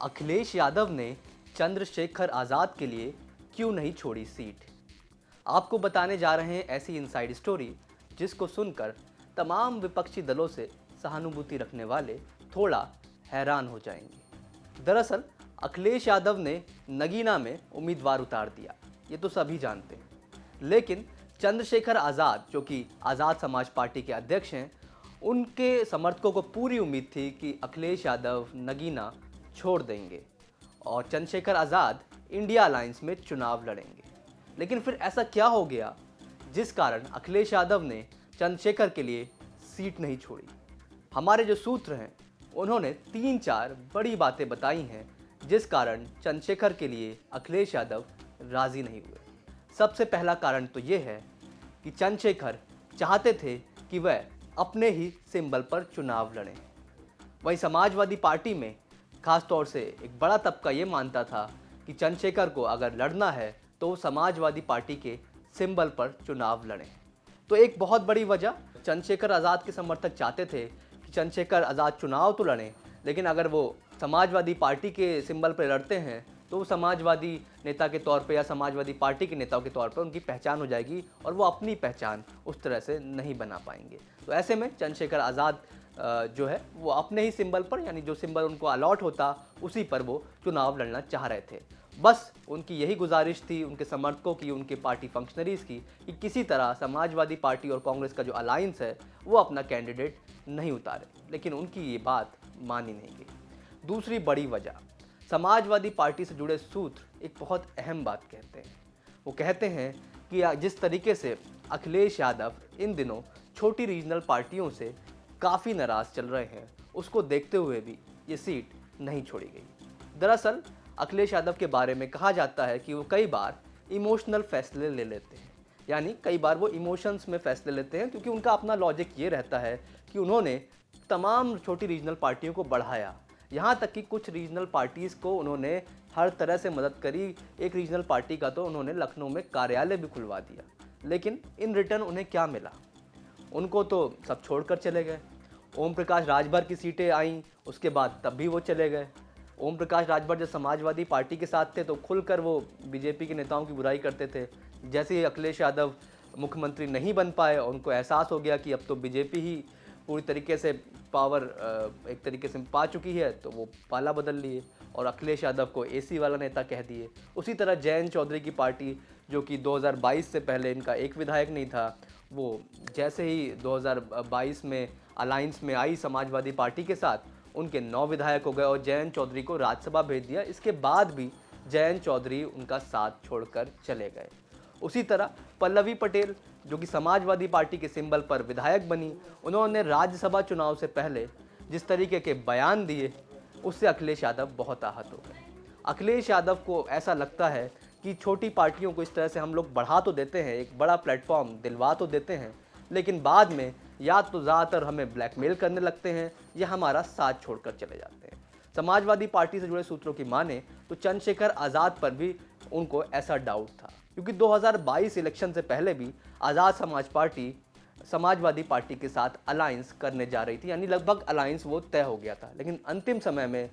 अखिलेश यादव ने चंद्रशेखर आज़ाद के लिए क्यों नहीं छोड़ी सीट। आपको बताने जा रहे हैं ऐसी इनसाइड स्टोरी जिसको सुनकर तमाम विपक्षी दलों से सहानुभूति रखने वाले थोड़ा हैरान हो जाएंगे। दरअसल अखिलेश यादव ने नगीना में उम्मीदवार उतार दिया, ये तो सभी जानते हैं। लेकिन चंद्रशेखर आज़ाद, जो कि आज़ाद समाज पार्टी के अध्यक्ष हैं, उनके समर्थकों को पूरी उम्मीद थी कि अखिलेश यादव नगीना छोड़ देंगे और चंद्रशेखर आज़ाद इंडिया अलायंस में चुनाव लड़ेंगे। लेकिन फिर ऐसा क्या हो गया जिस कारण अखिलेश यादव ने चंद्रशेखर के लिए सीट नहीं छोड़ी। हमारे जो सूत्र हैं उन्होंने 3-4 बड़ी बातें बताई हैं जिस कारण चंद्रशेखर के लिए अखिलेश यादव राज़ी नहीं हुए। सबसे पहला कारण तो ये है कि चंद्रशेखर चाहते थे कि वह अपने ही सिंबल पर चुनाव लड़ें। वहीं समाजवादी पार्टी में खास तौर से एक बड़ा तबका ये मानता था कि चंद्रशेखर को अगर लड़ना है तो वो समाजवादी पार्टी के सिंबल पर चुनाव लड़ें। तो एक बहुत बड़ी वजह, चंद्रशेखर आज़ाद के समर्थक चाहते थे कि चंद्रशेखर आज़ाद चुनाव तो लड़ें, लेकिन अगर वो समाजवादी पार्टी के सिंबल पर लड़ते हैं तो वो समाजवादी नेता के तौर पे या समाजवादी पार्टी के नेताओं के तौर पर उनकी पहचान हो जाएगी और वो अपनी पहचान उस तरह से नहीं बना पाएंगे। तो ऐसे में चंद्रशेखर आज़ाद जो है वो अपने ही सिंबल पर, यानी जो सिंबल उनको अलॉट होता उसी पर वो चुनाव लड़ना चाह रहे थे। बस उनकी यही गुजारिश थी, उनके समर्थकों की, उनके पार्टी फंक्शनरीज़ की, कि किसी तरह समाजवादी पार्टी और कांग्रेस का जो अलायंस है वो अपना कैंडिडेट नहीं उतारे। लेकिन उनकी ये बात मानी नहीं गई। दूसरी बड़ी वजह, समाजवादी पार्टी से जुड़े सूत्र एक बहुत अहम बात कहते हैं। वो कहते हैं कि जिस तरीके से अखिलेश यादव इन दिनों छोटी रीजनल पार्टियों से काफ़ी नाराज़ चल रहे हैं, उसको देखते हुए भी ये सीट नहीं छोड़ी गई। दरअसल अखिलेश यादव के बारे में कहा जाता है कि वो कई बार इमोशनल फैसले ले लेते हैं, यानी कई बार वो इमोशंस में फैसले लेते हैं, क्योंकि उनका अपना लॉजिक ये रहता है कि उन्होंने तमाम छोटी रीजनल पार्टियों को बढ़ाया, यहाँ तक कि कुछ रीजनल पार्टीज़ को उन्होंने हर तरह से मदद करी। एक रीजनल पार्टी का तो उन्होंने लखनऊ में कार्यालय भी खुलवा दिया। लेकिन इन रिटर्न उन्हें क्या मिला? उनको तो सब छोड़कर चले गए। ओम प्रकाश राजभर की सीटें आईं, उसके बाद तब भी वो चले गए। ओम प्रकाश राजभर जब समाजवादी पार्टी के साथ थे तो खुलकर वो बीजेपी के नेताओं की बुराई करते थे। जैसे ही अखिलेश यादव मुख्यमंत्री नहीं बन पाए और उनको एहसास हो गया कि अब तो बीजेपी ही पूरी तरीके से पावर एक तरीके से पा चुकी है, तो वो पाला बदल लिए और अखिलेश यादव को एसी वाला नेता कह दिए। उसी तरह जयंत चौधरी की पार्टी, जो कि 2022 से पहले इनका एक विधायक नहीं था, वो जैसे ही 2022 में अलायंस में आई समाजवादी पार्टी के साथ, उनके 9 विधायक हो गए और जयंत चौधरी को राज्यसभा भेज दिया। इसके बाद भी जयंत चौधरी उनका साथ छोड़कर चले गए। उसी तरह पल्लवी पटेल, जो कि समाजवादी पार्टी के सिंबल पर विधायक बनी, उन्होंने राज्यसभा चुनाव से पहले जिस तरीके के बयान दिए, उससे अखिलेश यादव बहुत आहत हो गए। अखिलेश यादव को ऐसा लगता है कि छोटी पार्टियों को इस तरह से हम लोग बढ़ा तो देते हैं, एक बड़ा प्लेटफॉर्म दिलवा तो देते हैं, लेकिन बाद में या तो ज़्यादातर हमें ब्लैकमेल करने लगते हैं या हमारा साथ छोड़कर चले जाते हैं। समाजवादी पार्टी से जुड़े सूत्रों की माने तो चंद्रशेखर आज़ाद पर भी उनको ऐसा डाउट था, क्योंकि 2022 इलेक्शन से पहले भी आज़ाद समाज पार्टी समाजवादी पार्टी के साथ अलायंस करने जा रही थी, यानी लगभग अलायंस वो तय हो गया था। लेकिन अंतिम समय में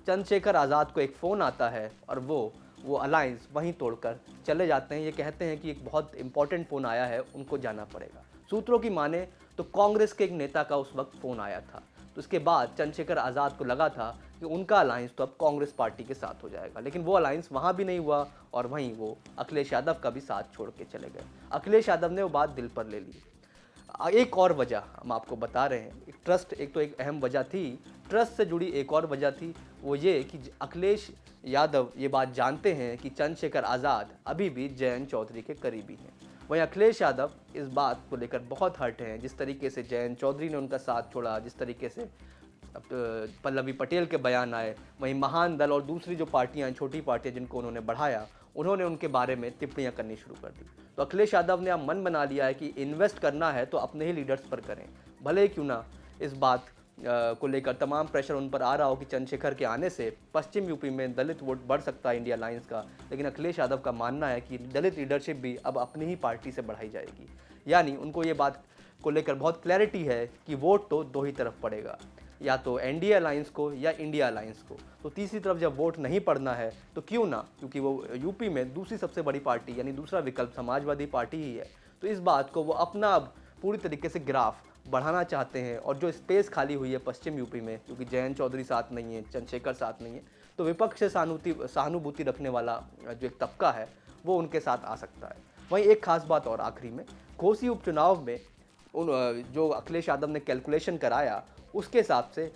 चंद्रशेखर आज़ाद को एक फ़ोन आता है और वो अलायंस वहीं तोड़कर चले जाते हैं। ये कहते हैं कि एक बहुत इंपॉर्टेंट फ़ोन आया है, उनको जाना पड़ेगा। सूत्रों की माने तो कांग्रेस के एक नेता का उस वक्त फ़ोन आया था, तो उसके बाद चंद्रशेखर आज़ाद को लगा था कि उनका अलायंस तो अब कांग्रेस पार्टी के साथ हो जाएगा। लेकिन वो अलायंस वहाँ भी नहीं हुआ और वहीं वो अखिलेश यादव का भी साथ छोड़ के चले गए। अखिलेश यादव ने वो बात दिल पर ले ली। एक और वजह हम आपको बता रहे हैं, एक ट्रस्ट, एक तो एक अहम वजह थी, ट्रस्ट से जुड़ी एक और वजह थी, वो ये कि अखिलेश यादव ये बात जानते हैं कि चंद्रशेखर आज़ाद अभी भी जयंत चौधरी के करीबी हैं। वहीं अखिलेश यादव इस बात को लेकर बहुत हर्ट हैं, जिस तरीके से जयंत चौधरी ने उनका साथ छोड़ा, जिस तरीके से पल्लवी पटेल के बयान आए। वहीं महान दल और दूसरी जो पार्टियां, छोटी पार्टियां जिनको उन्होंने बढ़ाया, उन्होंने उनके बारे में टिप्पणियां करनी शुरू कर दी। तो अखिलेश यादव ने अब मन बना लिया है कि इन्वेस्ट करना है तो अपने ही लीडर्स पर करें, भले ही क्यों ना इस बात को लेकर तमाम प्रेशर उन पर आ रहा हो कि चंद्रशेखर के आने से पश्चिम यूपी में दलित वोट बढ़ सकता है इंडिया अलायंस का। लेकिन अखिलेश यादव का मानना है कि दलित लीडरशिप भी अब अपनी ही पार्टी से बढ़ाई जाएगी, यानी उनको ये बात को लेकर बहुत क्लैरिटी है कि वोट तो दो ही तरफ पड़ेगा। या तो एनडीए अलायंस को या इंडिया अलायंस को। तो तीसरी तरफ जब वोट नहीं पड़ना है तो क्यों ना, क्योंकि वो यूपी में दूसरी सबसे बड़ी पार्टी यानी दूसरा विकल्प समाजवादी पार्टी ही है, तो इस बात को वो अपना अब पूरी तरीके से ग्राफ बढ़ाना चाहते हैं। और जो स्पेस खाली हुई है पश्चिम यूपी में, क्योंकि जयंत चौधरी साथ नहीं है, चंद्रशेखर साथ नहीं है, तो विपक्ष से सहानुभूति रखने वाला जो एक तबका है वो उनके साथ आ सकता है। वहीं एक खास बात और आखिरी में, घोसी उपचुनाव में जो अखिलेश यादव ने कैलकुलेशन कराया उसके हिसाब से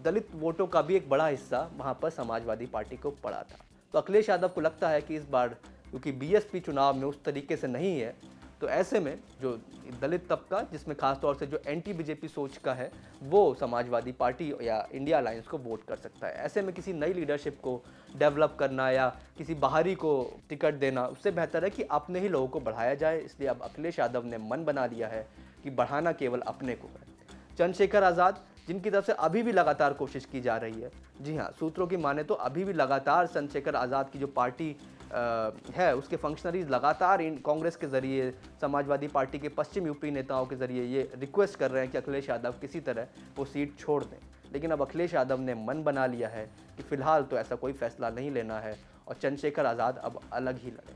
दलित वोटों का भी एक बड़ा हिस्सा वहाँ पर समाजवादी पार्टी को पड़ा था। तो अखिलेश यादव को लगता है कि इस बार क्योंकि बीएसपी चुनाव में उस तरीके से नहीं है, तो ऐसे में जो दलित तबका, जिसमें खासतौर से जो एंटी बीजेपी सोच का है, वो समाजवादी पार्टी या इंडिया अलायंस को वोट कर सकता है। ऐसे में किसी नई लीडरशिप को डेवलप करना या किसी बाहरी को टिकट देना, उससे बेहतर है कि अपने ही लोगों को बढ़ाया जाए। इसलिए अब अखिलेश यादव ने मन बना लिया है कि बढ़ाना केवल अपने को है। चंद्रशेखर आज़ाद, जिनकी तरफ से अभी भी लगातार कोशिश की जा रही है, जी हाँ, सूत्रों की माने तो अभी भी लगातार चंद्रशेखर आज़ाद की जो पार्टी है उसके फंक्शनरीज लगातार कांग्रेस के ज़रिए, समाजवादी पार्टी के पश्चिम यूपी नेताओं के ज़रिए ये रिक्वेस्ट कर रहे हैं कि अखिलेश यादव किसी तरह वो सीट छोड़ दें। लेकिन अब अखिलेश यादव ने मन बना लिया है कि फ़िलहाल तो ऐसा कोई फैसला नहीं लेना है और चंद्रशेखर आज़ाद अब अलग ही लड़ें।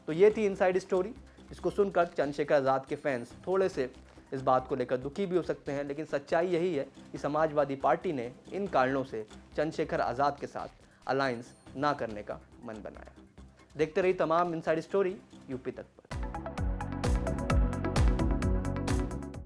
तो ये थी इनसाइड स्टोरी, जिसको सुनकर चंद्रशेखर आज़ाद के फैंस थोड़े से इस बात को लेकर दुखी भी हो सकते हैं, लेकिन सच्चाई यही है कि समाजवादी पार्टी ने इन कारणों से चंद्रशेखर आज़ाद के साथ अलायंस ना करने का मन बनाया। देखते रहिए तमाम इनसाइड स्टोरी यूपी तक पर।